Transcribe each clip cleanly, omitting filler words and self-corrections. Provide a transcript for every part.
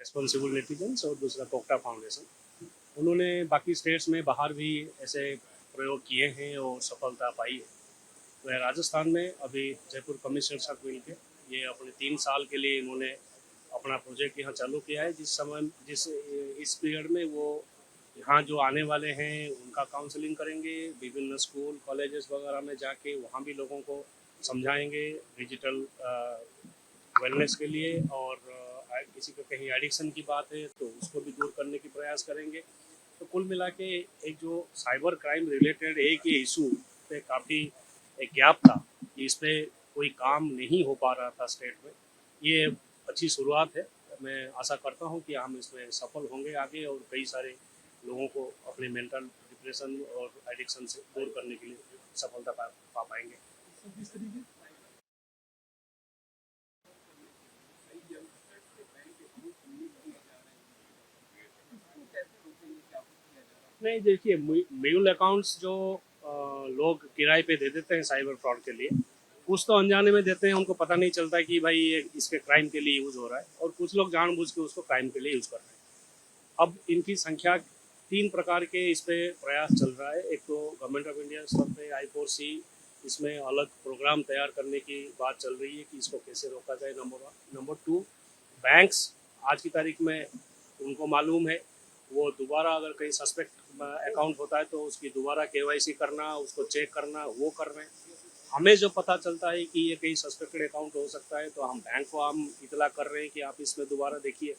Responsible netizens और दूसरा कोक्टा foundation. उन्होंने बाकी स्टेट्स में बाहर भी ऐसे प्रयोग किए हैं और सफलता पाई है। तो राजस्थान में अभी जयपुर कमिश्नर साथ मिल के ये अपने 3 साल के लिए इन्होंने अपना प्रोजेक्ट यहाँ चालू किया है। जिस इस पीरियड में वो यहाँ जो आने वाले हैं उनका काउंसलिंग करेंगे, विभिन्न स्कूल कॉलेजेस वगैरह में जाके वहाँ भी लोगों को समझाएंगे डिजिटल वेलनेस के लिए, और किसी को कहीं एडिक्शन की बात है तो उसको भी दूर करने की प्रयास करेंगे। तो कुल मिला के एक जो साइबर क्राइम रिलेटेड एक ही इशू पे काफ़ी एक गैप था कि इस पर कोई काम नहीं हो पा रहा था स्टेट में, ये अच्छी शुरुआत है। मैं आशा करता हूँ कि हम इसमें सफल होंगे आगे और कई सारे लोगों को अपने मेंटल डिप्रेशन और एडिक्शन से दूर करने के लिए सफलता पा पाएंगे। नहीं, देखिए म्यूल अकाउंट्स जो लोग किराए पे दे देते हैं साइबर फ्रॉड के लिए, कुछ तो अनजाने में देते हैं, उनको पता नहीं चलता कि भाई ये इसके क्राइम के लिए यूज़ हो रहा है, और कुछ लोग जानबूझ के उसको क्राइम के लिए यूज़ कर रहे हैं। अब इनकी संख्या 3 प्रकार के इस पे प्रयास चल रहा है। एक तो गवर्नमेंट ऑफ इंडिया स्तर पे I4C इसमें अलग प्रोग्राम तैयार करने की बात चल रही है कि इसको कैसे रोका जाए, नंबर 1। नंबर 2, बैंक्स आज की तारीख में उनको मालूम है, वो दोबारा अगर कहीं सस्पेक्ट अकाउंट होता है तो उसकी दोबारा KYC करना, उसको चेक करना, वो कर रहे हैं। हमें जो पता चलता है कि ये कहीं सस्पेक्टेड अकाउंट हो सकता है तो हम बैंक को हम इतला कर रहे हैं कि आप इसमें दोबारा देखिए।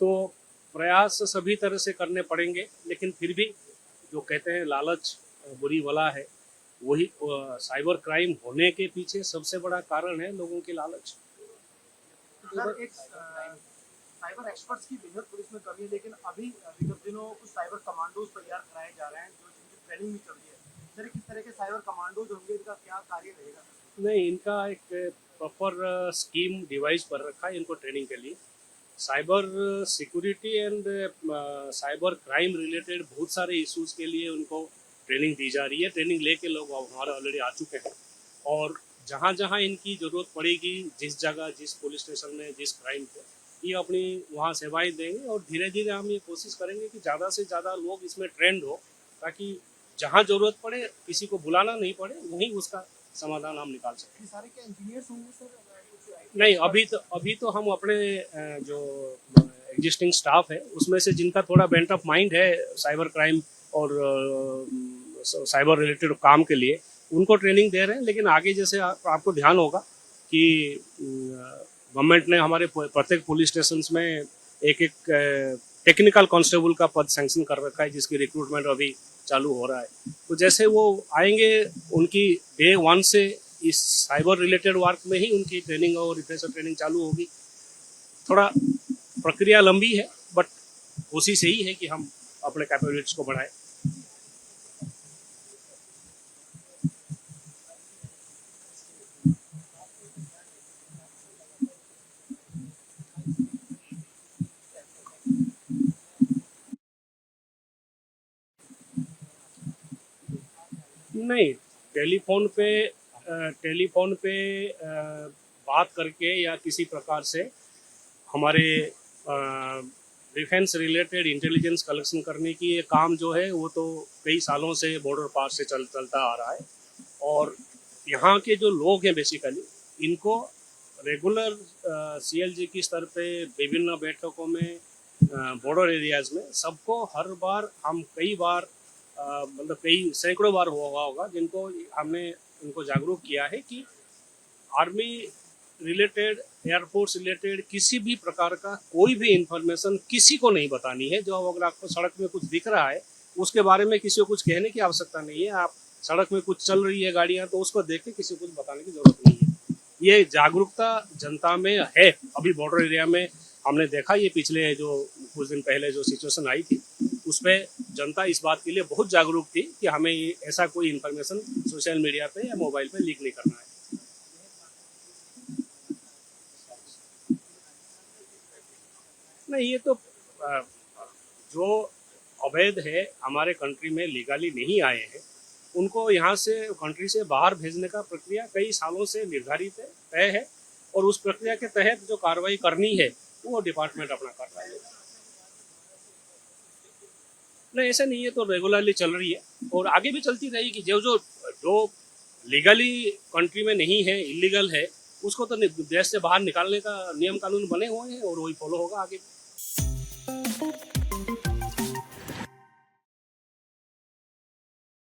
तो प्रयास सभी तरह से करने पड़ेंगे, लेकिन फिर भी जो कहते हैं लालच बुरी बला है, वही साइबर क्राइम होने के पीछे सबसे बड़ा कारण है लोगों की लालच। सर, एक साइबर एक्सपर्ट्स की बेहद पुलिस में कमी है, लेकिन अभी विगत दिनों कुछ साइबर कमांडोज तैयार कराए जा रहे हैं जो जिनकी ट्रेनिंग भी चल रही है। सर, किस तरह के साइबर कमांडोज होंगे, इनका क्या कार्य रहेगा? नहीं, इनका एक प्रॉपर स्कीम डिवाइस पर रखा है इनको ट्रेनिंग के लिए। Cyber security and cyber crime related बहुत सारे इश्यूज के लिए उनको ट्रेनिंग दी जा रही है। ट्रेनिंग लेके लोग हमारे ऑलरेडी आ चुके हैं, और जहाँ जहाँ इनकी ज़रूरत पड़ेगी, जिस जगह जिस पुलिस स्टेशन में जिस क्राइम पे, ये अपनी वहाँ सेवाएं देंगे, और धीरे धीरे हम ये कोशिश करेंगे कि ज़्यादा से ज़्यादा लोग इसमें ट्रेंड हो, ताकि जहाँ ज़रूरत पड़े किसी को बुलाना नहीं पड़े, वहीं उसका समाधान हम निकाल सकें। सारे के इंजीनियर्स होंगे सर? नहीं, अभी तो हम अपने जो एग्जिस्टिंग स्टाफ है उसमें से जिनका थोड़ा बेंट ऑफ माइंड है साइबर क्राइम और साइबर रिलेटेड काम के लिए, उनको ट्रेनिंग दे रहे हैं। लेकिन आगे जैसे आपको ध्यान होगा कि गवर्नमेंट ने हमारे प्रत्येक पुलिस स्टेशन में एक टेक्निकल कांस्टेबल का पद सैंक्शन कर रखा है, जिसकी रिक्रूटमेंट अभी चालू हो रहा है। तो जैसे वो आएंगे, उनकी डे 1 से इस साइबर रिलेटेड वर्क में ही उनकी ट्रेनिंग और रिफ्रेशर ट्रेनिंग चालू होगी। थोड़ा प्रक्रिया लंबी है, बट कोशिश यही है कि हम अपने कैपेबिलिटीज को बढ़ाएं। नहीं, टेलीफोन पे बात करके या किसी प्रकार से हमारे डिफेंस रिलेटेड इंटेलिजेंस कलेक्शन करने की ये काम जो है वो तो कई सालों से बॉर्डर पार से चलता आ रहा है, और यहाँ के जो लोग हैं बेसिकली इनको रेगुलर CLG की स्तर पे विभिन्न बैठकों में बॉर्डर एरियाज में सबको हर बार हम कई बार मतलब कई सैकड़ों बार हुआ होगा जिनको हमने उनको जागरूक किया है कि आर्मी रिलेटेड, एयरफोर्स रिलेटेड किसी भी प्रकार का कोई भी इंफॉर्मेशन किसी को नहीं बतानी है। जो अगर आपको सड़क में कुछ दिख रहा है उसके बारे में किसी को कुछ कहने की आवश्यकता नहीं है। आप सड़क में कुछ चल रही है गाड़ियां, तो उसको देख के किसी को कुछ बताने की जरूरत नहीं है। ये जागरूकता जनता में है। अभी बॉर्डर एरिया में हमने देखा, ये पिछले जो कुछ दिन पहले जो सिचुएशन आई थी उस पर जनता इस बात के लिए बहुत जागरूक थी कि हमें ऐसा कोई इन्फॉर्मेशन सोशल मीडिया पे या मोबाइल पे लीक नहीं करना है। नहीं, ये तो जो अवैध है हमारे कंट्री में लीगली नहीं आए हैं उनको यहाँ से कंट्री से बाहर भेजने का प्रक्रिया कई सालों से निर्धारित है, तय है, और उस प्रक्रिया के तहत जो कार्रवाई करनी है वो डिपार्टमेंट अपना कर रहा है। नहीं, ऐसा नहीं है, तो रेगुलरली चल रही है और आगे भी चलती रहेगी। जो जो जो लीगली कंट्री में नहीं है, इलीगल है, उसको तो देश से बाहर निकालने का नियम कानून बने हुए हैं और वही फॉलो होगा आगे भी।